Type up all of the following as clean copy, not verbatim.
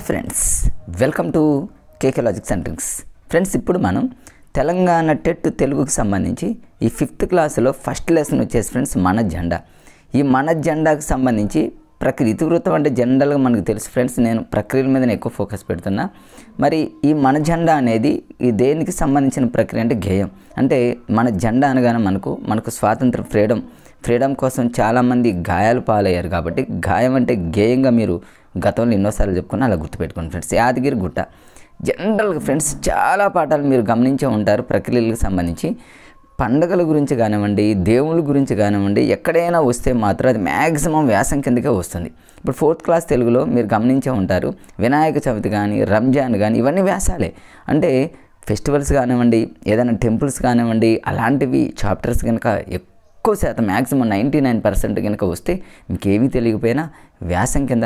Friends, welcome to KK logics and tricks. Friends, ఇప్పుడు మనం Telangana TET తెలుగుకి సంబంధించి ఈ 5th క్లాస్లో ఫస్ట్ లెసన్ వచ్చేసి ఫ్రెండ్స్ మన జెండా. ఈ మన జెండాకి సంబంధించి ప్రక్రియ ఇతివృత్తం అంటే జనరల్గా మనకు తెలుసు ఫ్రెండ్స్. నేను ప్రక్రియల మీద ఎక్కువ ఫోకస్ పెడుతున్నా. మరి ఈ మన జెండా అనేది ఈ దేనికి సంబంధించిన ప్రక్రియ అంటే గేయం. అంటే మన జెండా అనగానే మనకు స్వాతంత్ర ఫ్రీడమ్ కోసం చాలామంది గాయాలు పాలయ్యారు. కాబట్టి గాయం అంటే గేయంగా మీరు గతంలో ఎన్నోసార్లు చెప్పుకుని అలా గుర్తుపెట్టుకోండి ఫ్రెండ్స్. యాదగిరి గుట్ట జనరల్గా ఫ్రెండ్స్ చాలా పాఠాలు మీరు గమనించే ఉంటారు ప్రక్రియలకు సంబంధించి. పండుగల గురించి కానివ్వండి, దేవుళ్ళ గురించి కానివ్వండి, ఎక్కడైనా వస్తే మాత్రం అది మ్యాక్సిమం వ్యాసం కిందకే వస్తుంది. ఇప్పుడు 4th క్లాస్ తెలుగులో మీరు గమనించే ఉంటారు, వినాయక చవితి కానీ, రంజాన్ కానీ ఇవన్నీ వ్యాసాలే. అంటే ఫెస్టివల్స్ కానివ్వండి, ఏదైనా టెంపుల్స్ కానివ్వండి, అలాంటివి చాప్టర్స్ కనుక ఎక్కువ శాతం మ్యాక్సిమం 99% కనుక వస్తే మీకేమీ తెలియకపోయినా వ్యాసం కింద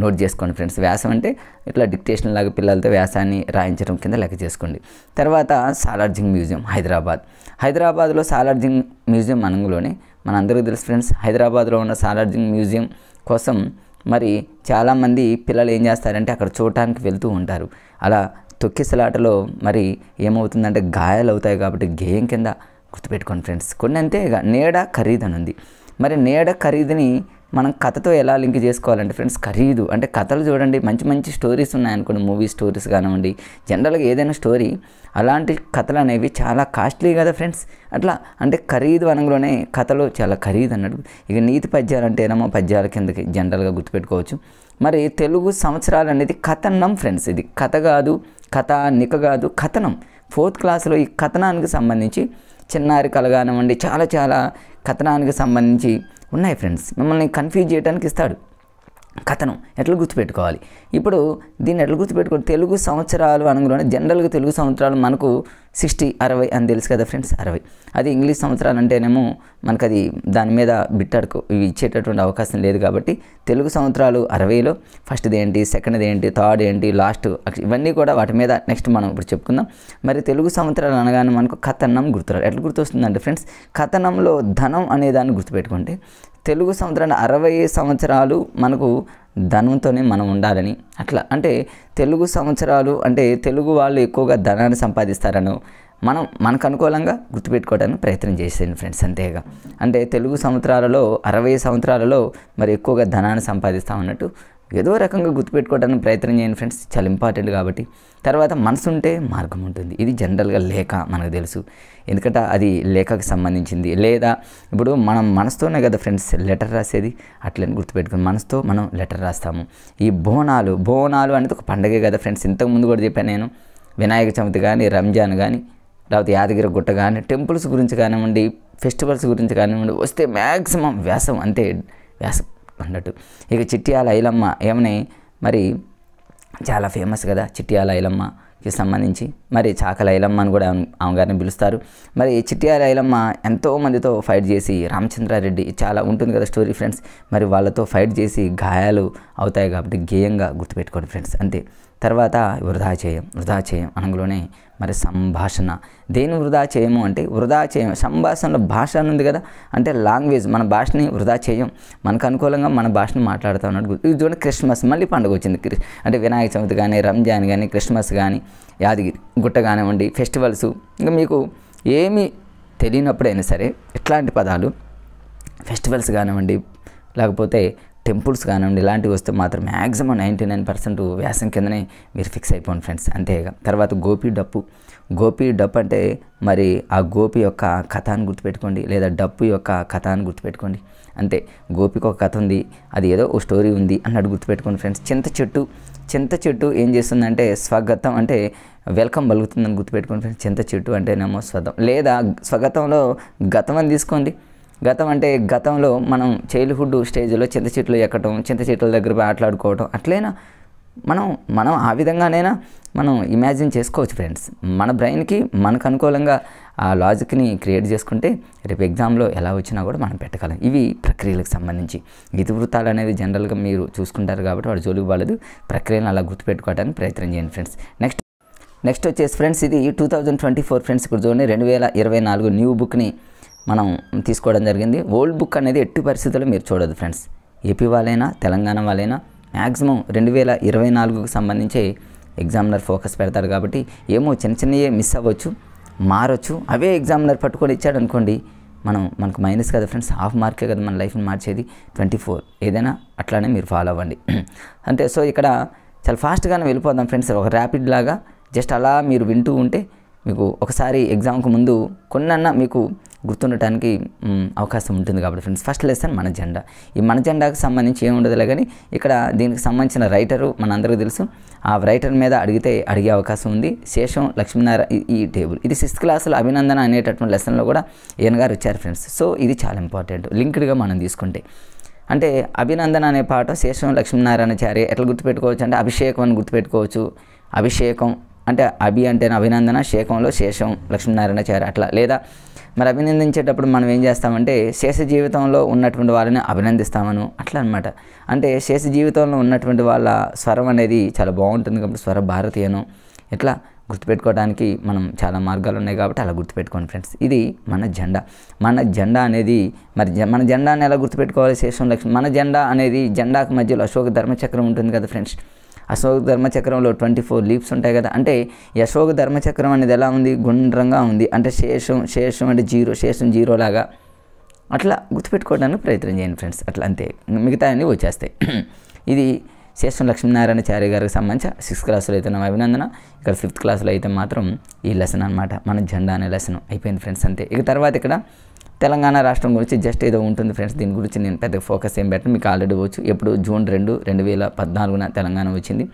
నోట్ చేసుకోండి ఫ్రెండ్స్. వ్యాసం అంటే ఇట్లా డిక్టేషన్ లాగా పిల్లలతో వ్యాసాన్ని రాయించడం కింద లెక్క చేసుకోండి. తర్వాత సాలార్జింగ్ మ్యూజియం హైదరాబాద్లో సాలార్జింగ్ మ్యూజియం అనంగులోనే మనందరికీ తెలుసు ఫ్రెండ్స్. హైదరాబాద్లో ఉన్న సాలార్జింగ్ మ్యూజియం కోసం మరి చాలామంది పిల్లలు ఏం చేస్తారంటే అక్కడ చూడటానికి వెళ్తూ ఉంటారు. అలా తొక్కిసలాటలో మరి ఏమవుతుందంటే గాయాలు అవుతాయి. కాబట్టి గేయం కింద గుర్తుపెట్టుకోండి ఫ్రెండ్స్. కొన్ని అంతే నీడ ఖరీదు అని ఉంది. మరి నీడ ఖరీదుని మనం కథతో ఎలా లింక్ చేసుకోవాలంటే ఫ్రెండ్స్, ఖరీదు అంటే కథలు చూడండి, మంచి స్టోరీస్ ఉన్నాయనుకోండి, మూవీ స్టోరీస్ కానివ్వండి, జనరల్గా ఏదైనా స్టోరీ అలాంటి కథలు అనేవి చాలా కాస్ట్లీ కదా ఫ్రెండ్స్. అట్లా అంటే ఖరీదు అనగానే కథలు చాలా ఖరీదు అన్నట్టు. ఇక నీతి పద్యాలు అంటే ఏమో పద్యాల కిందకి జనరల్గా గుర్తుపెట్టుకోవచ్చు. మరి తెలుగు సంవత్సరాలు అనేది కథనం ఫ్రెండ్స్. ఇది కథ కాదు, కథానిక కాదు, కథనం. 4th క్లాస్లో ఈ కథనానికి సంబంధించి చిన్నారి కళ కానివ్వండి, చాలా కథనానికి సంబంధించి ఉన్నాయి ఫ్రెండ్స్. మిమ్మల్ని కన్ఫ్యూజ్ చేయడానికి ఇస్తాడు కథనం. ఎట్లా గుర్తుపెట్టుకోవాలి? ఇప్పుడు దీన్ని ఎట్లా గుర్తుపెట్టుకోవాలి? తెలుగు సంవత్సరాలు అనగానే జనరల్గా తెలుగు సంవత్సరాలు మనకు 60 అని తెలుసు కదా ఫ్రెండ్స్, 60. అది ఇంగ్లీష్ సంవత్సరాలు అంటేనేమో మనకు అది దాని మీద బిట్టడుకో ఇవి ఇచ్చేటటువంటి అవకాశం లేదు. కాబట్టి తెలుగు సంవత్సరాలు 60లో ఫస్ట్ది ఏంటి, సెకండ్ది ఏంటి, థర్డ్ ఏంటి, లాస్ట్ ఇవన్నీ కూడా వాటి మీద నెక్స్ట్ మనం ఇప్పుడు చెప్పుకుందాం. మరి తెలుగు సంవత్సరాలు అనగానే మనకు కథనం గుర్తురాదు. ఎట్లా గుర్తొస్తుందంటే ఫ్రెండ్స్, కథనంలో ధనం అనే దాన్ని గుర్తుపెట్టుకుంటే తెలుగు సంవత్సరాలు 60 సంవత్సరాలు మనకు ధనంతోనే మనం ఉండాలని. అట్లా అంటే తెలుగు సంవత్సరాలు అంటే తెలుగు వాళ్ళు ఎక్కువగా ధనాన్ని సంపాదిస్తారనో మనకు అనుకూలంగా గుర్తుపెట్టుకోవడానికి ప్రయత్నం చేసేయండి ఫ్రెండ్స్. అంతేగా అంటే తెలుగు సంవత్సరాలలో 60 సంవత్సరాలలో మరి ఎక్కువగా ధనాన్ని సంపాదిస్తామన్నట్టు ఏదో రకంగా గుర్తుపెట్టుకోవడానికి ప్రయత్నం చేయండి ఫ్రెండ్స్. చాలా ఇంపార్టెంట్ కాబట్టి. తర్వాత మనసు ఉంటే మార్గం ఉంటుంది. ఇది జనరల్గా లేఖ మనకు తెలుసు, ఎందుకంటే అది లేఖకు సంబంధించింది. లేదా ఇప్పుడు మనం మనసుతోనే కదా ఫ్రెండ్స్ లెటర్ రాసేది, అట్లని గుర్తుపెట్టుకుని మనసుతో మనం లెటర్ రాస్తాము. ఈ బోనాలు అనేది ఒక పండగే కదా ఫ్రెండ్స్. ఇంతకుముందు కూడా చెప్పాను నేను. వినాయక చవితి కానీ, రంజాన్ కానీ, లేకపోతే యాదగిరి గుట్ట కానీ, టెంపుల్స్ గురించి కానివ్వండి, ఫెస్టివల్స్ గురించి కానివ్వండి వస్తే మ్యాక్సిమం వ్యాసం అంతే, వ్యాసం అన్నట్టు. ఇక చిట్యాల ఐలమ్మ ఏమని మరి చాలా ఫేమస్ కదా, చిట్యాల ఐలమ్మకి సంబంధించి మరి చాకల ఐలమ్మ అని కూడా ఆమెగారిని పిలుస్తారు. మరి చిట్యాల ఐలమ్మ ఎంతోమందితో ఫైట్ చేసి, రామచంద్రారెడ్డి చాలా ఉంటుంది కదా స్టోరీ ఫ్రెండ్స్. మరి వాళ్ళతో ఫైట్ చేసి గాయాలు అవుతాయి కాబట్టి గేయంగా గుర్తుపెట్టుకోండి ఫ్రెండ్స్. అంతే. తర్వాత వృధా చేయం అనగానే మరి సంభాషణ. దేని వృధా చేయము అంటే సంభాషణలో భాష అని ఉంది కదా, అంటే లాంగ్వేజ్. మన భాషని వృధా చేయం, మనకు అనుకూలంగా మన భాషను మాట్లాడుతూ ఉన్నట్టు. ఇది చూడండి, క్రిస్మస్ మళ్ళీ పండుగ వచ్చింది. అంటే వినాయక చవితి కానీ, రంజాన్ కానీ, క్రిస్మస్ కానీ, యాదగిరి గుట్ట కానివ్వండి, ఫెస్టివల్స్. ఇంకా మీకు ఏమీ తెలియనప్పుడైనా సరే ఇట్లాంటి పదాలు ఫెస్టివల్స్ కానివ్వండి, లేకపోతే టెంపుల్స్ కానివ్వండి, ఇలాంటివి వస్తే మాత్రం మ్యాక్సిమం 99% వ్యాసం కిందనే మీరు ఫిక్స్ అయిపోండి ఫ్రెండ్స్. అంతేగా. తర్వాత గోపి డప్పు అంటే మరి ఆ గోపి యొక్క కథాన్ని గుర్తుపెట్టుకోండి, లేదా డప్పు యొక్క కథాన్ని గుర్తుపెట్టుకోండి. అంతే. గోపికి ఒక కథ ఉంది, అది ఏదో ఓ స్టోరీ ఉంది అన్నట్టు గుర్తుపెట్టుకోండి ఫ్రెండ్స్. చింత చెట్టు ఏం చేస్తుందంటే స్వగతం అంటే వెల్కమ్ పలుకుతుందని గుర్తుపెట్టుకోండి ఫ్రెండ్స్. చింత చెట్టు అంటేనేమో స్వగతం, లేదా స్వగతంలో గతం అని తీసుకోండి. గతం అంటే గతంలో మనం చైల్డ్హుడ్ స్టేజ్లో చింత చెట్లు ఎక్కడం, చింత చెట్ల దగ్గర ఆటలాడుకోవడం, అట్లైనా మనం ఆ విధంగానైనా మనం ఇమాజిన్ చేసుకోవచ్చు ఫ్రెండ్స్. మన బ్రెయిన్కి మనకు అనుకూలంగా ఆ లాజిక్ని క్రియేట్ చేసుకుంటే రేపు ఎగ్జామ్లో ఎలా వచ్చినా కూడా మనం పెట్టగలం. ఇవి ప్రక్రియలకు సంబంధించి. ఇతివృత్తాలు అనేది జనరల్గా మీరు చూసుకుంటారు కాబట్టి వాడు జోలికి వాళ్ళదు. ప్రక్రియను అలా గుర్తుపెట్టుకోవడానికి ప్రయత్నం చేయండి ఫ్రెండ్స్. నెక్స్ట్ వచ్చేసి ఫ్రెండ్స్, ఇది 2024 ఫ్రెండ్స్. ఇక్కడ చూడండి, 2024 న్యూ బుక్ని మనం తీసుకోవడం జరిగింది. ఓల్డ్ బుక్ అనేది ఎట్టి పరిస్థితుల్లో మీరు చూడదు ఫ్రెండ్స్. ఏపీ వాళ్ళైనా తెలంగాణ వాళ్ళైనా మ్యాక్సిమం 2024కు సంబంధించి ఎగ్జామినర్ ఫోకస్ పెడతాడు కాబట్టి ఏమో చిన్నయే మిస్ అవ్వచ్చు, మారొచ్చు. అవే ఎగ్జామినర్ పట్టుకొని ఇచ్చాడు అనుకోండి, మనకు మైనస్ కదా ఫ్రెండ్స్, హాఫ్ మార్కే కదా మన లైఫ్ని మార్చేది. 24 ఏదైనా అట్లానే మీరు ఫాలో అవ్వండి అంతే. సో ఇక్కడ చాలా ఫాస్ట్గానే వెళ్ళిపోదాం ఫ్రెండ్స్, ఒక ర్యాపిడ్ లాగా. జస్ట్ అలా మీరు వింటూ ఉంటే మీకు ఒకసారి ఎగ్జామ్కు ముందు కొన్నన్నా మీకు గుర్తుండటానికి అవకాశం ఉంటుంది కాబట్టి ఫ్రెండ్స్. ఫస్ట్ లెసన్ మన జెండా. ఈ మన జెండాకు సంబంధించి ఏముండదులే కానీ ఇక్కడ దీనికి సంబంధించిన రైటరు మనందరికీ తెలుసు. ఆ రైటర్ మీద అడిగే అవకాశం ఉంది. శేషం లక్ష్మీనారాయణ ఈ టేబుల్ ఇది 6th క్లాస్లో అభినందన అనేటటువంటి లెసన్లో కూడా ఈయన గారు వచ్చారు ఫ్రెండ్స్. సో ఇది చాలా ఇంపార్టెంట్ లింక్డ్గా మనం తీసుకుంటే. అంటే అభినందన అనే పాట శేషం లక్ష్మీనారాయణాచార్య ఎట్లా గుర్తుపెట్టుకోవచ్చు అంటే అభిషేకం అని గుర్తుపెట్టుకోవచ్చు. అభిషేకం అంటే అభి అంటే అభినందన, శేఖంలో శేషం లక్ష్మీనారాయణాచార్య అట్లా. లేదా మరి అభినందించేటప్పుడు మనం ఏం చేస్తామంటే శేష జీవితంలో ఉన్నటువంటి వాళ్ళని అభినందిస్తామను అట్లా అనమాట. అంటే శేష జీవితంలో ఉన్నటువంటి వాళ్ళ స్వరం అనేది చాలా బాగుంటుంది కాబట్టి స్వర భారతీయను ఇట్లా గుర్తుపెట్టుకోవడానికి మనం చాలా మార్గాలు ఉన్నాయి కాబట్టి అలా గుర్తుపెట్టుకోండి ఫ్రెండ్స్. ఇది మన జెండా. మన జెండా అనేది మరి మన జెండాని ఎలా గుర్తుపెట్టుకోవాలి? శేషం లక్ష్మి. మన జెండా అనేది జెండాకు మధ్యలో అశోక ధర్మచక్రం ఉంటుంది కదా ఫ్రెండ్స్. అశోక ధర్మచక్రంలో 24 లీవ్స్ ఉంటాయి కదా. అంటే ఈ అశోక ధర్మచక్రం అనేది ఎలా ఉంది? గుండ్రంగా ఉంది. అంటే శేషం అంటే 0, శేషం 0 లాగా అట్లా గుర్తుపెట్టుకోవడానికి ప్రయత్నం చేయండి ఫ్రెండ్స్. అట్లా అంతే, మిగతా అన్నీ వచ్చేస్తాయి. ఇది శేషం లక్ష్మీనారాయణాచార్య గారికి సంబంధించి 6th క్లాస్లో అయితే నా అభినందన, ఇక్కడ 5th క్లాస్లో అయితే మాత్రం ఈ లెసన్ అనమాట, మన జెండా అనే లెసన్ అయిపోయింది ఫ్రెండ్స్. అంతే. ఇక తర్వాత ఇక్కడ తెలంగాణ రాష్ట్రం గురించి జస్ట్ ఏదో ఉంటుంది ఫ్రెండ్స్. దీని గురించి నేను పెద్ద ఫోకస్ ఏం పెట్టను, మీకు ఆల్రెడీ వచ్చు. ఎప్పుడు జూన్ 2, 2014న తెలంగాణ వచ్చింది.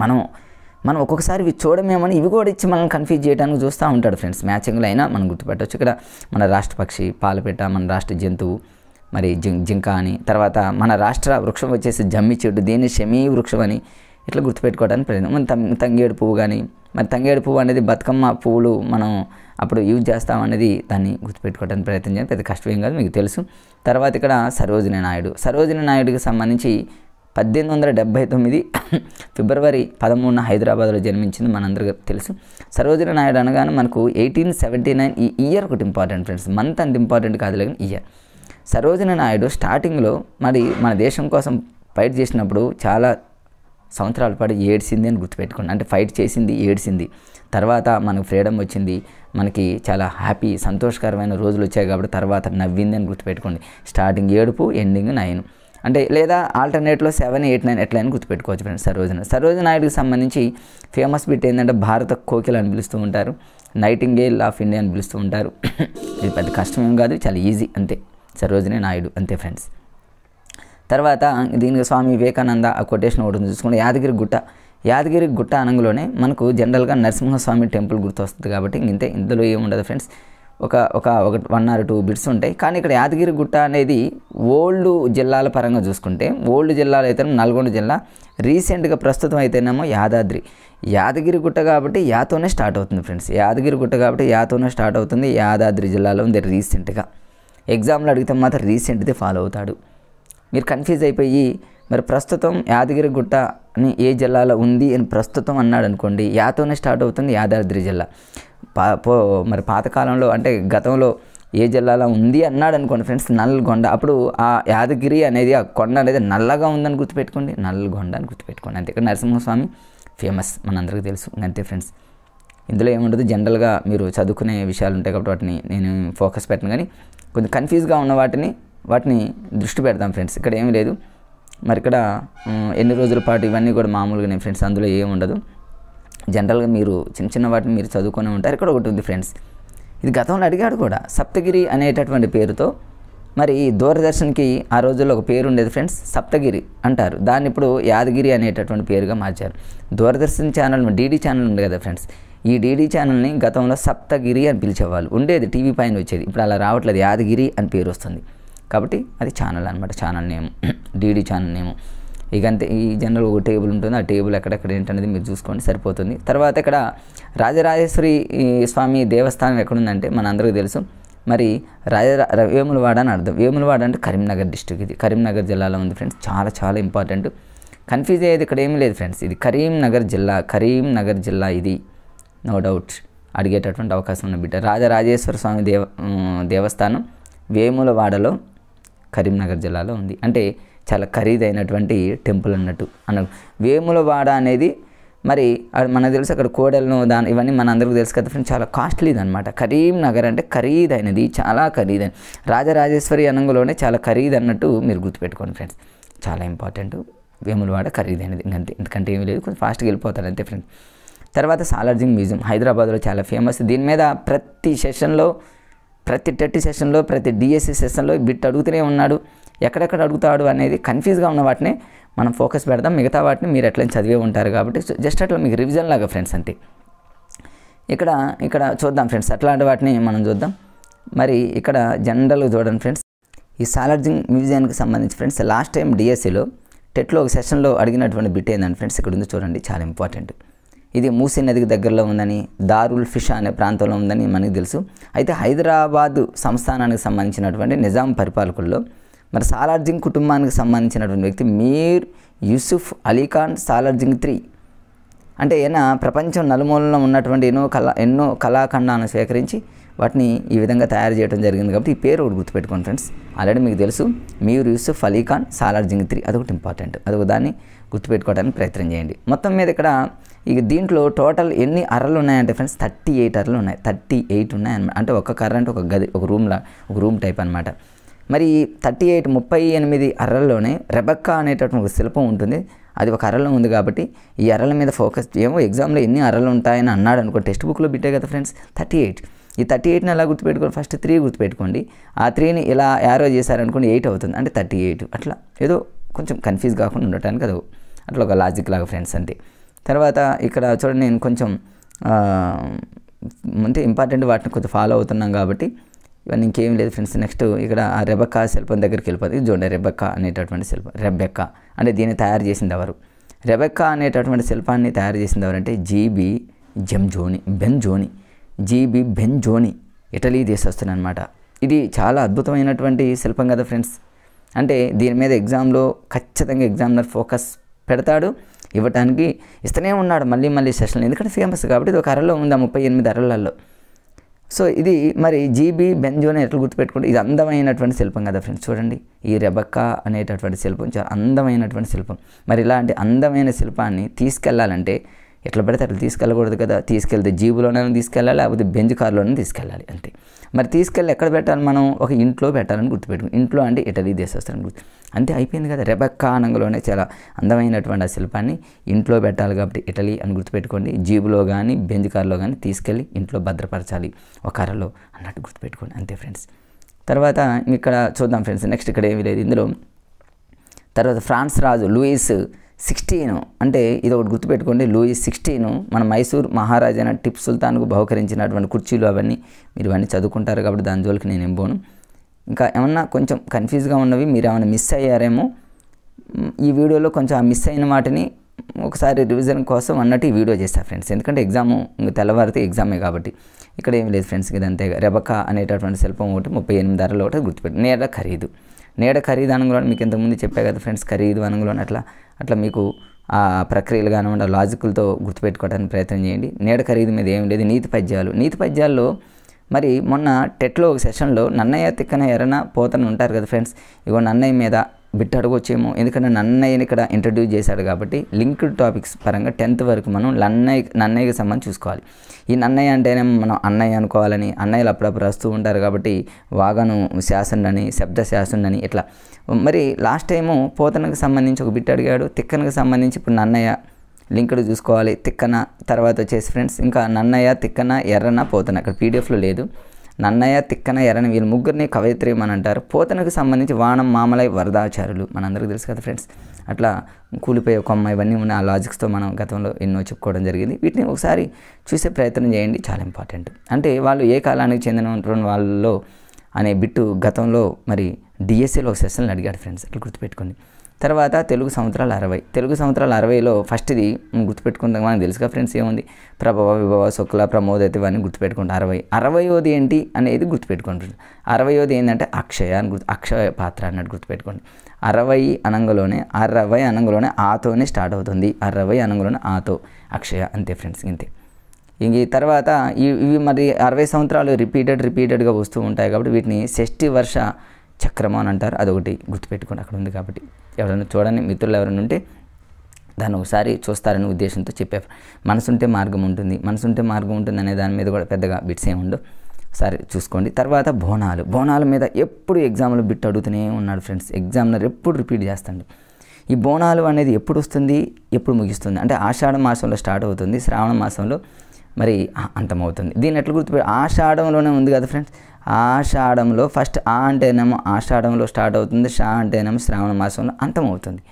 మనం ఒక్కొక్కసారి ఇవి చూడమేమని ఇవి కూడా ఇచ్చి మనం కన్ఫ్యూజ్ చేయడానికి చూస్తూ ఉంటాడు ఫ్రెండ్స్. మ్యాచింగ్లో అయినా మనం గుర్తుపెట్టవచ్చు. ఇక్కడ మన రాష్ట్ర పక్షి పాలపిట్ట, మన రాష్ట్ర జంతువు మరి జింక అని, తర్వాత మన రాష్ట్ర వృక్షం వచ్చేసి జమ్మి చెట్టు, దీన్ని షమీ వృక్షం అని ఇట్లా గుర్తుపెట్టుకోవడానికి ప్రయత్నం. మన తంగేడు పువ్వు కానీ, మరి తంగేడు పువ్వు అనేది బతుకమ్మ పువ్వులు మనం అప్పుడు యూజ్ చేస్తామనేది దాన్ని గుర్తుపెట్టుకోవడానికి ప్రయత్నం చేయండి. పెద్ద కష్టమేం కాదు, మీకు తెలుసు. తర్వాత ఇక్కడ సరోజినీ నాయుడుకి సంబంధించి 1879 ఫిబ్రవరి 13న హైదరాబాద్లో జన్మించింది, మనందరికీ తెలుసు. సరోజినీ నాయుడు అనగానే మనకు 1879 ఈ ఇయర్ ఒకటి ఇంపార్టెంట్ ఫ్రెండ్స్. మంత్ అంత ఇంపార్టెంట్ కాదు కానీ ఇయర్. సరోజినీ నాయుడు స్టార్టింగ్లో మరి మన దేశం కోసం ఫైట్ చేసినప్పుడు చాలా సంవత్సరాల పాటు ఏడ్చింది అని గుర్తుపెట్టుకోండి. అంటే ఫైట్ చేసింది, ఏడ్చింది. తర్వాత మనకు ఫ్రీడమ్ వచ్చింది, మనకి చాలా హ్యాపీ సంతోషకరమైన రోజులు వచ్చాయి కాబట్టి తర్వాత నవ్వింది అని గుర్తుపెట్టుకోండి. స్టార్టింగ్ ఏడుపు, ఎండింగ్ 9. అంటే లేదా ఆల్టర్నేట్లో 7, 8, 9 ఎట్లా అని గుర్తుపెట్టుకోవచ్చు ఫ్రెండ్స్. సరోజినీ నాయుడుకి సంబంధించి ఫేమస్ బిట్ ఏంటంటే భారత కోకిల అని పిలుస్తూ ఉంటారు, నైటింగేల్ ఆఫ్ ఇండియా అని పిలుస్తూ ఉంటారు. ఇది పెద్ద కష్టమేం కాదు, చాలా ఈజీ అంతే. సరోజినీ నాయుడు అంతే ఫ్రెండ్స్. తర్వాత దీనికి స్వామి వివేకానంద ఆ కొటేషన్ ఒకటి చూసుకుంటే యాదగిరి గుట్ట అనంగులోనే మనకు జనరల్గా నరసింహస్వామి టెంపుల్ గుర్తొస్తుంది కాబట్టి ఇంతే, ఇందులో ఏముండదు ఫ్రెండ్స్. ఒక 1 or 2 బిట్స్ ఉంటాయి. కానీ ఇక్కడ యాదగిరి గుట్ట అనేది ఓల్డ్ జిల్లాల పరంగా చూసుకుంటే ఓల్డ్ జిల్లాలో అయితే నల్గొండ జిల్లా, రీసెంట్గా ప్రస్తుతం అయితేనేమో యాదగిరి గుట్ట కాబట్టి యాతోనే స్టార్ట్ అవుతుంది ఫ్రెండ్స్. యాదగిరి గుట్ట కాబట్టి యాతోనే స్టార్ట్ అవుతుంది, యాదాద్రి జిల్లాలో ఉంది రీసెంట్గా. ఎగ్జామ్లో అడిగితే మాత్రం రీసెంట్ది ఫాలో అవుతాడు. మీరు కన్ఫ్యూజ్ అయిపోయి మరి ప్రస్తుతం యాదగిరి గుట్ట అని ఏ జిల్లాలో ఉంది అని ప్రస్తుతం అన్నాడు అనుకోండి, యాతోనే స్టార్ట్ అవుతుంది, యాదాద్రి జిల్లా. మరి పాతకాలంలో అంటే గతంలో ఏ జిల్లాలో ఉంది అన్నాడు అనుకోండి ఫ్రెండ్స్, నల్గొండ. అప్పుడు ఆ యాదగిరి అనేది ఆ కొండ అనేది నల్లగా ఉందని గుర్తుపెట్టుకోండి, నల్గొండ అని గుర్తుపెట్టుకోండి. అంతే. ఇక్కడ నరసింహస్వామి ఫేమస్ మనందరికీ తెలుసు అంతే ఫ్రెండ్స్. ఇందులో ఏముండదు, జనరల్గా మీరు చదువుకునే విషయాలు ఉంటాయి కాబట్టి వాటిని నేను ఫోకస్ పెట్టను. కానీ కొంచెం కన్ఫ్యూజ్గా ఉన్న వాటిని దృష్టి పెడతాం ఫ్రెండ్స్. ఇక్కడ ఏమీ లేదు. మరి ఇక్కడ ఎన్ని రోజుల పాటు ఇవన్నీ కూడా మామూలుగానే ఫ్రెండ్స్, అందులో ఏముండదు. జనరల్గా మీరు చిన్న వాటిని మీరు చదువుకొని ఉంటారు. ఇక్కడ ఒకటి ఉంది ఫ్రెండ్స్, ఇది గతంలో అడిగాడు కూడా. సప్తగిరి అనేటటువంటి పేరుతో మరి దూరదర్శన్కి ఆ రోజుల్లో ఒక పేరు ఉండేది ఫ్రెండ్స్, సప్తగిరి అంటారు. దాన్ని ఇప్పుడు యాదగిరి అనేటటువంటి పేరుగా మార్చారు. దూరదర్శన్ ఛానల్ డీడీ ఛానల్ ఉంది కదా ఫ్రెండ్స్, ఈ డీడీ ఛానల్ని గతంలో సప్తగిరి అని పిలిచేవాళ్ళు, ఉండేది టీవీ పైన వచ్చేది. ఇప్పుడు అలా రావట్లేదు, యాదగిరి అని పేరు వస్తుంది కాబట్టి అది ఛానల్ అనమాట, ఛానల్ నేమ్, డీడీ ఛానల్ నేము. ఇక అంతే. ఈ జనరల్ ఒక టేబుల్ ఉంటుంది, ఆ టేబుల్ ఎక్కడెక్కడ ఏంటనేది మీరు చూసుకోండి సరిపోతుంది. తర్వాత ఇక్కడ రాజరాజేశ్వరి స్వామి దేవస్థానం ఎక్కడుందంటే మన అందరికీ తెలుసు. మరి వేములవాడ అని అర్థం. వేములవాడ అంటే కరీంనగర్ డిస్ట్రిక్ట్, ఇది కరీంనగర్ జిల్లాలో ఉంది ఫ్రెండ్స్. చాలా చాలా ఇంపార్టెంట్. కన్ఫ్యూజ్ అయ్యేది ఇక్కడ ఏమీ లేదు ఫ్రెండ్స్, ఇది కరీంనగర్ జిల్లా ఇది నో డౌట్ అడిగేటటువంటి అవకాశం ఉన్న బిడ్డ. రాజరాజేశ్వర స్వామి దేవస్థానం వేములవాడలో కరీంనగర్ జిల్లాలో ఉంది. అంటే చాలా ఖరీదైనటువంటి టెంపుల్ అన్నట్టు వేములవాడ అనేది మరి మనకు తెలుసు అక్కడ కోడెలను ఇవన్నీ మన అందరికీ తెలుసు కదా ఫ్రెండ్స్, చాలా కాస్ట్లీది అనమాట. కరీంనగర్ అంటే ఖరీదైనది, చాలా ఖరీదైన. రాజరాజేశ్వరి అనంగలోనే చాలా ఖరీదు అన్నట్టు మీరు గుర్తుపెట్టుకోండి ఫ్రెండ్స్, చాలా ఇంపార్టెంట్. వేములవాడ ఖరీదైనది, ఇంకంతే, ఎందుకంటే ఏమీ లేదు, కొంచెం ఫాస్ట్గా వెళ్ళిపోతారు అంతే ఫ్రెండ్స్. తర్వాత సాలార్జింగ్ మ్యూజియం హైదరాబాద్లో చాలా ఫేమస్. దీని మీద ప్రతి టెట్ సెషన్లో ప్రతి డిఎస్సి సెషన్లో బిట్ అడుగుతూనే ఉన్నాడు. ఎక్కడెక్కడ అడుగుతాడు అనేది కన్ఫ్యూజ్గా ఉన్న వాటిని మనం ఫోకస్ పెడదాం, మిగతా వాటిని మీరు ఎట్లా చదివే ఉంటారు కాబట్టి జస్ట్ అట్లా మీకు రివిజన్ లాగా ఫ్రెండ్స్ అంతే. ఇక్కడ చూద్దాం ఫ్రెండ్స్, అట్లాంటి వాటిని మనం చూద్దాం. మరి ఇక్కడ జనరల్గా చూడండి ఫ్రెండ్స్, ఈ సాలార్జింగ్ మ్యూజియానికి సంబంధించి ఫ్రెండ్స్ లాస్ట్ టైం డిఎస్సిలో టెట్లో ఒక సెషన్లో అడిగినటువంటి బిట్ ఏంటంటే ఫ్రెండ్స్, ఇక్కడ ఉంది చూడండి, చాలా ఇంపార్టెంట్. ఇది మూసీ నదికి దగ్గరలో ఉందని, దారుల్ ఫిషా అనే ప్రాంతంలో ఉందని మనకు తెలుసు. అయితే హైదరాబాదు సంస్థానానికి సంబంధించినటువంటి నిజాం పరిపాలకుల్లో మరి సాలార్జింగ్ కుటుంబానికి సంబంధించినటువంటి వ్యక్తి మీర్ యూసుఫ్ అలీఖాన్ సాలార్జింగ్ III. అంటే ఈయన ప్రపంచం నలుమూలలో ఉన్నటువంటి ఎన్నో కళాఖండాలను స్వీకరించి వాటిని ఈ విధంగా తయారు చేయడం జరిగింది కాబట్టి ఈ పేరు ఒకటి గుర్తుపెట్టుకోండి ఫ్రెండ్స్. ఆల్రెడీ మీకు తెలుసు మీర్ యూసుఫ్ అలీఖాన్ సాలార్జింగ్ III, అదొకటి ఇంపార్టెంట్, అదొక దాన్ని గుర్తుపెట్టుకోవడానికి ప్రయత్నం చేయండి. మొత్తం మీద ఇక్కడ దీంట్లో టోటల్ ఎన్ని అరలు ఉన్నాయంటే ఫ్రెండ్స్ 38 అరలు ఉన్నాయి, 38 ఉన్నాయన్నమాట. అంటే ఒక కర్ర అంటే ఒక గది, ఒక రూమ్ టైప్ అనమాట. మరి 38 అరల్లోనే రెబెక్కా అనేటటువంటి ఒక శిల్పం ఉంటుంది, అది ఒక అరలో ఉంది కాబట్టి ఈ అరల మీద ఫోకస్. ఏమో ఎగ్జామ్లో ఎన్ని అరలు ఉంటాయని అన్నాడు అనుకో, టెక్స్ట్ బుక్లో బిట్టే కదా ఫ్రెండ్స్ 38. ఈ 38ని ఎలా గుర్తుపెట్టుకోండి, ఫస్ట్ 3 గుర్తుపెట్టుకోండి, ఆ 3ని ఇలా యారో చేశారనుకోండి 8 అవుతుంది, అంటే 38. అట్లా ఏదో కొంచెం కన్ఫ్యూజ్ కాకుండా ఉండటానికి అది అట్లా ఒక లాజిక్ లాగా ఫ్రెండ్స్ అంతే. తర్వాత ఇక్కడ చూడండి, నేను కొంచెం అంటే ఇంపార్టెంట్ వాటిని కొంచెం ఫాలో అవుతున్నాం కాబట్టి ఇవన్నీ ఇంకేం లేదు ఫ్రెండ్స్. నెక్స్ట్ ఇక్కడ ఆ రెబెక్కా శిల్పం దగ్గరికి వెళ్ళిపోతుంది. చూడండి, రెబెక్కా అనేటటువంటి శిల్పం. రెబెక్కా అంటే దీన్ని తయారు చేసింది ఎవరు? రెబెక్కా అనేటటువంటి శిల్పాన్ని తయారు చేసింది ఎవరంటే జీబీ బెంజోని, ఇటలీ దేశస్తుని అనమాట. ఇది చాలా అద్భుతమైనటువంటి శిల్పం కదా ఫ్రెండ్స్. అంటే దీని మీద ఎగ్జామ్లో ఖచ్చితంగా ఎగ్జామినర్ ఫోకస్ పెడతాడు, ఇవ్వటానికి ఇస్తూనే ఉన్నాడు మళ్ళీ సెషన్లు, ఎందుకంటే ఫేమస్ కాబట్టి. ఇది ఒక అరలో ఉంది, 38 అరలలో. సో ఇది మరి జీబీ బెంజోని ఎట్లా గుర్తుపెట్టుకుంటే, ఇది అందమైనటువంటి శిల్పం కదా ఫ్రెండ్స్. చూడండి, ఈ రెబెక్కా అనేటటువంటి శిల్పం చాలా అందమైనటువంటి శిల్పం. మరి ఇలాంటి అందమైన శిల్పాన్ని తీసుకెళ్లాలంటే ఎట్లా పడితే అట్లా తీసుకెళ్ళకూడదు కదా. తీసుకెళ్తే జీబులోనే తీసుకెళ్ళాలి, లేకపోతే బెంజ్ కార్లోనే తీసుకెళ్ళాలి అంతే. మరి తీసుకెళ్ళి ఎక్కడ పెట్టాలి మనం? ఒక ఇంట్లో పెట్టాలని గుర్తుపెట్టుకుని, ఇంట్లో అంటే ఇటలీ దేశస్తుని అంతే, అయిపోయింది కదా. రెబెక్కా అనంగలోనే చాలా అందమైనటువంటి ఆ శిల్పాన్ని ఇంట్లో పెట్టాలి కాబట్టి ఇటలీ అని గుర్తుపెట్టుకోండి. జీబులో కానీ బెంజ్ కార్లో కానీ తీసుకెళ్ళి ఇంట్లో భద్రపరచాలి ఒక అరలో అన్నట్టు గుర్తుపెట్టుకోండి అంతే ఫ్రెండ్స్. తర్వాత ఇక్కడ చూద్దాం ఫ్రెండ్స్, నెక్స్ట్ ఇక్కడ ఏమీ లేదు ఇందులో. తర్వాత ఫ్రాన్స్ రాజు లూయిస్ 16, అంటే ఇది ఒకటి గుర్తుపెట్టుకోండి, లూయిస్ 16 మన మైసూర్ మహారాజైన టిప్పు సుల్తాన్కు బహుకరించినటువంటి కుర్చీలు అవన్నీ మీరు ఇవన్నీ చదువుకుంటారు కాబట్టి దాని జోలికి నేను పోను. ఇంకా ఏమన్నా కొంచెం కన్ఫ్యూజ్గా ఉన్నవి మీరు ఏమైనా మిస్ అయ్యారేమో ఈ వీడియోలో, కొంచెం ఆ మిస్ అయిన వాటిని ఒకసారి రివిజన్ కోసం అన్నట్టు ఈ వీడియో చేస్తాను ఫ్రెండ్స్. ఎందుకంటే ఎగ్జాము తెల్లవారితే ఎగ్జామే కాబట్టి. ఇక్కడ ఏం లేదు ఫ్రెండ్స్, ఇది అంతే. రెబెక్కా అనేటటువంటి శిల్పం ఒకటి 38 అరలు ఒకటి గుర్తుపెట్టి. నేడ ఖరీదు అనంగులో మీకు ఇంతకుముందు చెప్పే కదా ఫ్రెండ్స్, ఖరీదు అనంగులో అట్లా మీకు ఆ ప్రక్రియలు కానివ్వండి ఆ లాజిక్లతో గుర్తుపెట్టుకోవడానికి ప్రయత్నం చేయండి. నేడ ఖరీదు మీద ఏం లేదు. నీతి పద్యాల్లో మరి మొన్న టెట్లో ఒక సెషన్లో నన్నయ్య తిక్కన ఎర్రన పోతన ఉంటారు కదా ఫ్రెండ్స్. ఇగో నన్నయ్య మీద బిట్ అడగొచ్చేమో, ఎందుకంటే నన్నయ్యని ఇక్కడ ఇంట్రడ్యూస్ చేశాడు కాబట్టి లింక్డ్ టాపిక్స్ పరంగా 10th వరకు మనం నన్నయ్యకి సంబంధించి చూసుకోవాలి. ఈ నన్నయ్య అంటేనే మనం అన్నయ్య అనుకోవాలని, అన్నయ్యలు అప్పుడప్పుడు వస్తూ ఉంటారు కాబట్టి వాగను శాసనుడని, శబ్ద శాసనుడని ఇట్లా. మరి లాస్ట్ టైము పోతనకు సంబంధించి ఒక బిట్ అడిగాడు, తిక్కనకు సంబంధించి ఇప్పుడు నన్నయ్య లింక్డ్ చూసుకోవాలి. తిక్కన తర్వాత వచ్చేసి ఫ్రెండ్స్ ఇంకా నన్నయ్య, తిక్కన, ఎర్రన, పోతన. ఇక్కడ పీడిఎఫ్లో లేదు. నన్నయ్య, తిక్కన, ఎర్రన వీళ్ళు ముగ్గురిని కవయిత్రియం అని అంటారు. పోతనకు సంబంధించి వానం, మామలై, వరదాచారులు మనందరికీ తెలుసు కదా ఫ్రెండ్స్. అట్లా కూలిపోయే కొమ్మ ఇవన్నీ ఉన్నాయి. ఆ లాజిక్స్తో మనం గతంలో ఎన్నో చెప్పుకోవడం జరిగింది. వీటిని ఒకసారి చూసే ప్రయత్నం చేయండి, చాలా ఇంపార్టెంట్. అంటే వాళ్ళు ఏ కాలానికి చెందిన వాళ్ళలో అనే బిట్టు గతంలో మరి డిఎస్సిలో ఒక సెషన్లు అడిగాడు ఫ్రెండ్స్, అట్లా గుర్తుపెట్టుకోండి. తర్వాత తెలుగు సంవత్సరాలు 60లో ఫస్ట్ది గుర్తుపెట్టుకుందాం. మనకు తెలుసుగా ఫ్రెండ్స్ ఏముంది, ప్రభవ, విభవ, శుక్ల, ప్రమోదతి ఇవన్నీ గుర్తుపెట్టుకోండి. 60వది ఏంటి అనేది గుర్తుపెట్టుకోండి ఫ్రెండ్స్. 60వది ఏంటంటే అక్షయ అని అక్షయ పాత్ర అన్నట్టు గుర్తుపెట్టుకోండి. 60 అనంగలోనే ఆతోనే స్టార్ట్ అవుతుంది. 60 అనంగలోనే ఆతో అక్షయ అంతే ఫ్రెండ్స్, ఇంతే. ఇంక తర్వాత ఇవి మరి 60 సంవత్సరాలు రిపీటెడ్గా వస్తూ ఉంటాయి కాబట్టి వీటిని షష్ఠి వర్ష చక్రము అని అంటారు. అదొకటి గుర్తుపెట్టుకోండి, అక్కడ ఉంది కాబట్టి. ఎవరైనా చూడని మిత్రులు ఎవరైనా ఉంటే దాన్ని ఒకసారి చూస్తారనే ఉద్దేశంతో చెప్పారు. మనసుంటే మార్గం ఉంటుంది, మనసుంటే మార్గం ఉంటుంది అనే దాని మీద కూడా పెద్దగా బిట్స్ ఏమి ఉండవు, సరే చూసుకోండి. తర్వాత బోనాల మీద ఎప్పుడు ఎగ్జామ్లో బిట్ అడుగుతూనే ఉన్నాడు ఫ్రెండ్స్. ఎగ్జామినర్ ఎప్పుడు రిపీట్ చేస్తాడు. ఈ బోనాలు అనేది ఎప్పుడు వస్తుంది, ఎప్పుడు ముగిస్తుంది అంటే ఆషాఢ మాసంలో స్టార్ట్ అవుతుంది, శ్రావణ మాసంలో మరి అంతమవుతుంది. దీన్ని ఎట్లా గుర్తుపెట్టి, ఆషాఢంలోనే ఉంది కదా ఫ్రెండ్స్. ఆషాఢంలో ఫస్ట్ ఆ అంటేనేమో ఆషాఢంలో స్టార్ట్ అవుతుంది, షా అంటేనేమో శ్రావణ మాసంలో అంతమవుతుంది.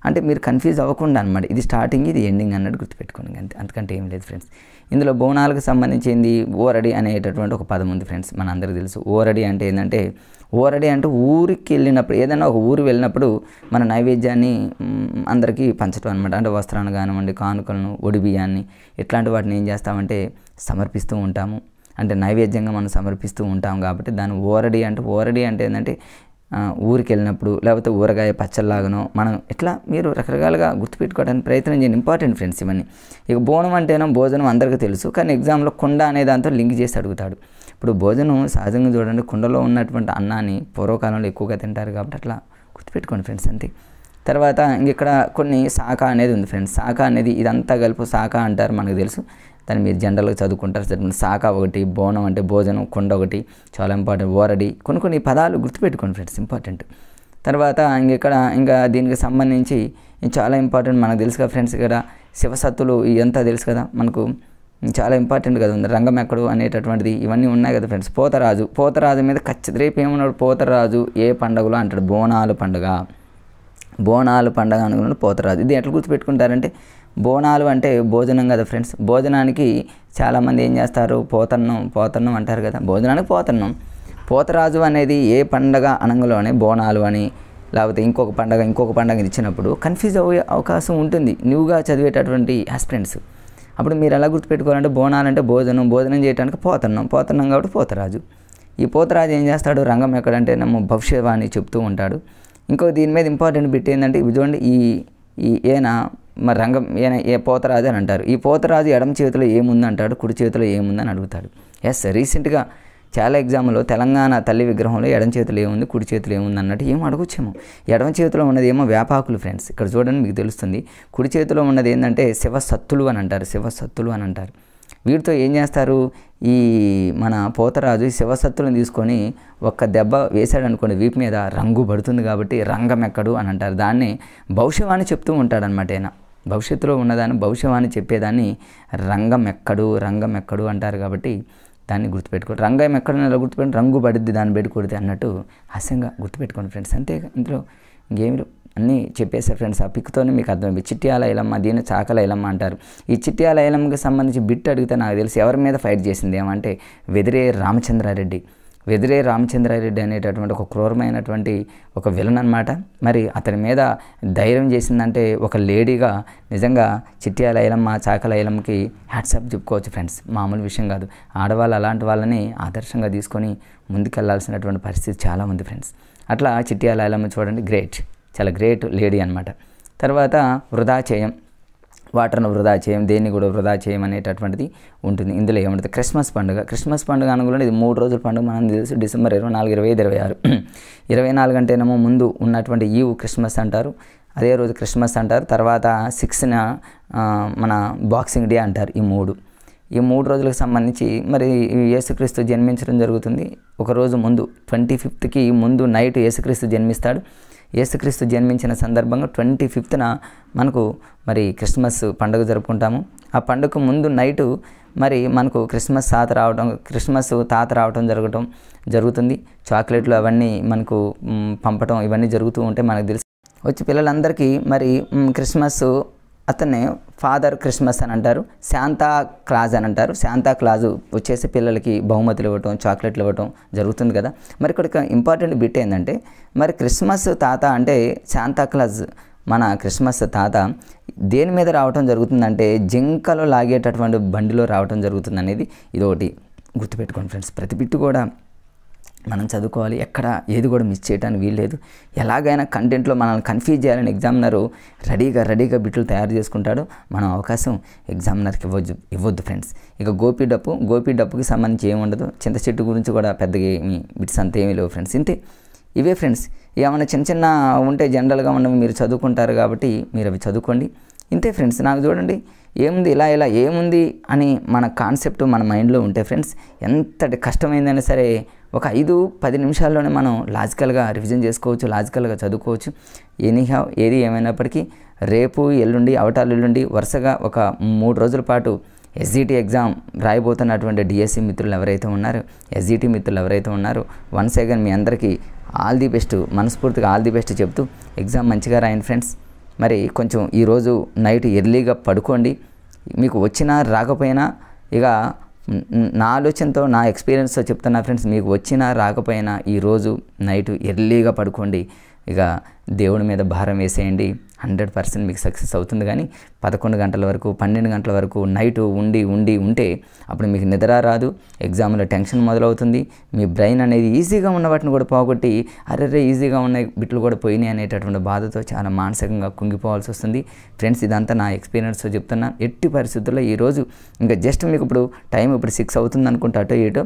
అంటే మీరు కన్ఫ్యూజ్ అవ్వకుండా అనమాట, ఇది స్టార్టింగ్ ఇది ఎండింగ్ అన్నట్టు గుర్తుపెట్టుకోండి అంతే, అంతకంటే ఏం లేదు ఫ్రెండ్స్. ఇందులో బోనాలకు సంబంధించింది ఓరడి అనేటటువంటి ఒక పదం ఉంది ఫ్రెండ్స్, మన అందరికీ తెలుసు. ఓరడి అంటే ఏంటంటే, ఓరడి అంటే ఊరికి వెళ్ళినప్పుడు, ఏదైనా ఒక ఊరు వెళ్ళినప్పుడు మన నైవేద్యాన్ని అందరికీ పంచడం అనమాట. అంటే వస్త్రాన్ని కానివ్వండి, కానుకలను, ఒడి బియ్యాన్ని ఇట్లాంటి వాటిని ఏం చేస్తామంటే సమర్పిస్తూ ఉంటాము. అంటే నైవేద్యంగా మనం సమర్పిస్తూ ఉంటాం కాబట్టి దాన్ని ఓరడి అంటే ఏంటంటే ఊరికి వెళ్ళినప్పుడు, లేకపోతే ఊరగాయ పచ్చళ్ళలాగానో మనం ఇట్లా మీరు రకరకాలుగా గుర్తుపెట్టుకోవడానికి ప్రయత్నం చేయండి. ఇంపార్టెంట్ ఫ్రెండ్స్ ఇవన్నీ. ఇక బోనం అంటేనో భోజనం అందరికీ తెలుసు, కానీ ఎగ్జామ్లో కుండ అనే దాంతో లింక్ చేసి అడుగుతాడు. ఇప్పుడు భోజనం సహజంగా చూడండి, కుండలో ఉన్నటువంటి అన్నాన్ని పూర్వకాలంలో ఎక్కువగా తింటారు కాబట్టి అట్లా గుర్తుపెట్టుకోండి ఫ్రెండ్స్ అంతే. తర్వాత ఇక్కడ కొన్ని శాఖ అనేది ఉంది ఫ్రెండ్స్. శాఖ అనేది ఇదంతా కలిపి శాఖ అంటారు, మనకు తెలుసు. దాన్ని మీరు జనరల్గా చదువుకుంటారు. శాఖ ఒకటి, బోనం అంటే భోజనం, కొండ ఒకటి, చాలా ఇంపార్టెంట్. ఓరడి, కొన్ని పదాలు గుర్తుపెట్టుకోండి ఫ్రెండ్స్, ఇంపార్టెంట్. తర్వాత ఇంకా దీనికి సంబంధించి చాలా ఇంపార్టెంట్ మనకు తెలుసు కదా ఫ్రెండ్స్. ఇక్కడ శివసత్తులు ఇదంతా తెలుసు కదా మనకు, చాలా ఇంపార్టెంట్ కదా ఉంది. రంగమెక్కడు అనేటటువంటిది ఇవన్నీ ఉన్నాయి కదా ఫ్రెండ్స్. పోతరాజు మీద ఖచ్చితంగా రేపు ఏమన్నాడు, పోతరాజు ఏ పండుగలో అంటాడు, బోనాలు పండుగ అనుకున్నాడు పోతరాజు. ఇది ఎట్లా గుర్తుపెట్టుకుంటారంటే, బోనాలు అంటే భోజనం కదా ఫ్రెండ్స్. భోజనానికి చాలామంది ఏం చేస్తారు, పోతన్నం అంటారు కదా, భోజనానికి పోతరాజు అనేది ఏ పండగ అనగానే బోనాలు అని, లేకపోతే ఇంకొక పండగ ఇచ్చినప్పుడు కన్ఫ్యూజ్ అయ్యే అవకాశం ఉంటుంది నువ్వుగా చదివేటటువంటి ఆస్పిరెంట్స్. అప్పుడు మీరు ఎలా గుర్తుపెట్టుకోవాలంటే, బోనాలు అంటే భోజనం చేయడానికి పోతన్నం కాబట్టి పోతరాజు. ఈ పోతరాజు ఏం చేస్తాడు, రంగం ఎక్కడంటే నమ్మ భవిష్యవాణి చెప్తూ ఉంటాడు. ఇంకో దీని మీద ఇంపార్టెంట్ బిట్ ఏంటంటే, ఇవి చూడండి, ఈయన మరి ఏ పోతరాజు అని అంటారు. ఈ పోతరాజు ఎడమ చేతిలో ఏముంది అంటాడు, కుడి చేతిలో ఏముందని అడుగుతాడు. ఎస్, రీసెంట్గా చాలా ఎగ్జామ్లో తెలంగాణ తల్లి విగ్రహంలో ఎడమ చేతిలో ఏముంది, కుడి చేతిలో ఏముంది అన్నట్టు ఏమో అడగొచ్చేమో. ఎడమ చేతిలో ఉన్నది ఏమో వేపాకులు ఫ్రెండ్స్, ఇక్కడ చూడండి మీకు తెలుస్తుంది. కుడి చేతిలో ఉన్నది ఏంటంటే శివసత్తులు అని అంటారు. వీటితో ఏం చేస్తారు, ఈ మన పోతరాజు శివసత్తులను తీసుకొని ఒక్క దెబ్బ వేశాడు అనుకోండి వీపు మీద, రంగు పడుతుంది కాబట్టి రంగమెక్కడు అని అంటారు. దాన్ని భవిష్యవాణి చెప్తూ ఉంటాడనమాట. ఆయన భవిష్యత్తులో ఉన్నదాన్ని భవిష్యవాణి చెప్పేదాన్ని రంగమెక్కడు అంటారు. కాబట్టి దాన్ని గుర్తుపెట్టుకోండి. రంగం ఎక్కడ గుర్తుపెట్టుకోండి, రంగు పడుద్ది దాన్ని బెడి కొడితే అన్నట్టు హాస్యంగా గుర్తుపెట్టుకోండి ఫ్రెండ్స్. అంతే, ఇందులో ఇంకేమి అన్నీ చెప్పేశారు ఫ్రెండ్స్. ఆ పిక్తోనే మీకు అర్థమైంది. చిట్యాల ఐలమ్మ, దీన్ని చాకల ఐలమ్మ అంటారు. ఈ చిట్యాల ఐలమ్మకి సంబంధించి బిట్ అడిగితే నాకు తెలిసి ఎవరి మీద ఫైట్ చేసింది ఏమంటే వెదిరే రామచంద్రారెడ్డి అనేటటువంటి ఒక క్రూరమైనటువంటి ఒక విలన్ అనమాట. మరి అతని మీద ధైర్యం చేసిందంటే ఒక లేడీగా నిజంగా చిట్యాల ఐలమ్మ, చాకల ఐలమ్మకి హ్యాట్సాప్ చెప్పుకోవచ్చు ఫ్రెండ్స్. మామూలు విషయం కాదు. ఆడవాళ్ళు అలాంటి వాళ్ళని ఆదర్శంగా తీసుకొని ముందుకెళ్లాల్సినటువంటి పరిస్థితి చాలా ఉంది ఫ్రెండ్స్. అట్లా చిట్యాల ఐలమ్మ చూడండి, చాలా గ్రేట్ లేడీ అనమాట. తర్వాత వాటర్ను వృధా చేయం, దేన్ని కూడా వృధా చేయం అనేటటువంటిది ఉంటుంది. ఇందులో ఏముంటుంది, క్రిస్మస్ పండుగ అనుకోండి. ఇది 3 రోజుల పండుగ, మనం తెలుసు. డిసెంబర్ 24, 25, 26. 24 అంటేనేమో ముందు ఉన్నటువంటి ఈవ్ క్రిస్మస్ అంటారు, అదే రోజు క్రిస్మస్ అంటారు. తర్వాత 6న మన బాక్సింగ్ డే అంటారు. ఈ మూడు రోజులకు సంబంధించి మరి యేసుక్రీస్తు జన్మించడం జరుగుతుంది. ఒకరోజు ముందు 25కి ముందు నైట్ యేసుక్రీస్తు జన్మిస్తాడు. యేసుక్రీస్తు జన్మించిన సందర్భంగా 25న మనకు మరి క్రిస్మస్ పండుగ జరుపుకుంటాము. ఆ పండుగకు ముందు నైటు మరి మనకు క్రిస్మస్ తాత రావడం జరుగుతుంది. చాక్లెట్లు అవన్నీ మనకు పంపటం ఇవన్నీ జరుగుతూ ఉంటే మనకు తెలిసి వచ్చి పిల్లలందరికీ మరి క్రిస్మస్ అతన్ని ఫాదర్ క్రిస్మస్ అని అంటారు, శాంతా క్లాజ్ అని అంటారు. శాంతా క్లాజు వచ్చేసి పిల్లలకి బహుమతులు ఇవ్వటం, చాక్లెట్లు ఇవ్వటం జరుగుతుంది కదా. మరి ఇక్కడ ఇంపార్టెంట్ బిట్ ఏంటంటే, మరి క్రిస్మస్ తాత అంటే శాంతా క్లాజ్ మన క్రిస్మస్ తాత దేని మీద రావటం జరుగుతుందంటే జింకలో లాగేటటువంటి బండిలో రావటం జరుగుతుంది అనేది ఇదొకటి గుర్తుపెట్టుకోండి ఫ్రెండ్స్. ప్రతి బిట్టు కూడా మనం చదువుకోవాలి, ఎక్కడ ఏది కూడా మిస్ చేయడానికి వీల్లేదు. ఎలాగైనా కంటెంట్లో మనల్ని కన్ఫ్యూజ్ చేయాలని ఎగ్జామినరు రెడీగా బిట్లు తయారు చేసుకుంటాడు. మనం అవకాశం ఎగ్జామినర్కి ఇవ్వద్దు ఫ్రెండ్స్. ఇక గోపి డప్పుకి సంబంధించి ఏముండదు. చింత చెట్టు గురించి కూడా పెద్దగా ఏమి బిట్స్ అంతా ఏమీ లేవు ఫ్రెండ్స్. ఇంతే, ఇవే ఫ్రెండ్స్. ఏమైనా చిన్న చిన్న ఉంటే జనరల్గా ఉన్నవి మీరు చదువుకుంటారు కాబట్టి మీరు అవి చదువుకోండి. ఇంతే ఫ్రెండ్స్. నాకు చూడండి ఏముంది ఇలా ఏముంది అని మన కాన్సెప్ట్ మన మైండ్లో ఉంటే ఫ్రెండ్స్ ఎంతటి కష్టమైందైనా సరే ఒక 5-10 నిమిషాల్లోనే మనం లాజికల్గా రివిజన్ చేసుకోవచ్చు, లాజికల్గా చదువుకోవచ్చు. ఎనీహౌ ఏది ఏమైనప్పటికీ రేపు ఎల్లుండి ఎల్లుండి వరుసగా ఒక 3 రోజుల పాటు ఎస్జిటి ఎగ్జామ్ రాయబోతున్నటువంటి డిఎస్సి మిత్రులు ఎవరైతే ఉన్నారో, ఎస్జిటి మిత్రులు ఎవరైతే ఉన్నారో వన్స్ అగైన్ మీ అందరికీ ఆల్ ది బెస్ట్, మనస్ఫూర్తిగా ఆల్ ది బెస్ట్ చెప్తూ ఎగ్జామ్ మంచిగా రాయండి ఫ్రెండ్స్. మరి కొంచెం ఈరోజు నైట్ ఎర్లీగా పడుకోండి. మీకు వచ్చినా రాకపోయినా ఇక నా ఆలోచనతో నా ఎక్స్పీరియన్స్తో చెప్తున్నా ఫ్రెండ్స్, మీకు వచ్చినా రాకపోయినా ఈరోజు నైట్ ఎర్లీగా పడుకోండి. ఇక దేవుడి మీద భారం వేసేయండి. 100% మీకు సక్సెస్ అవుతుంది. కానీ 11 గంటల వరకు 12 గంటల వరకు నైట్ ఉంటే అప్పుడు మీకు నిద్ర రాదు, ఎగ్జామ్లో టెన్షన్ మొదలవుతుంది. మీ బ్రెయిన్ అనేది ఈజీగా ఉన్న వాటిని కూడా పోగొట్టి అరే ఈజీగా ఉన్న బిట్లు కూడా పోయినాయి అనేటటువంటి బాధతో చాలా మానసికంగా కుంగిపోవాల్సి వస్తుంది ఫ్రెండ్స్. ఇదంతా నా ఎక్స్పీరియన్స్తో చెప్తున్నా. ఎట్టి పరిస్థితుల్లో ఈరోజు ఇంకా జస్ట్ మీకు ఇప్పుడు టైం 6 అవుతుంది అనుకుంటే అటో ఇటో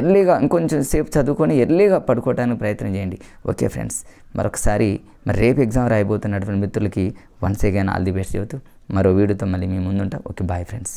ఎర్లీగా ఇంకొంచెం సేపు చదువుకొని ఎర్లీగా పడుకోవడానికి ప్రయత్నం చేయండి. ఓకే ఫ్రెండ్స్, మరొకసారి మరి రేపు ఎగ్జామ్ రాయబోతున్నటువంటి మిత్రులకి once again all the best చెబుతూ మరో వీడియోతో మళ్ళీ మీ ముందుంటా. Okay, bye friends.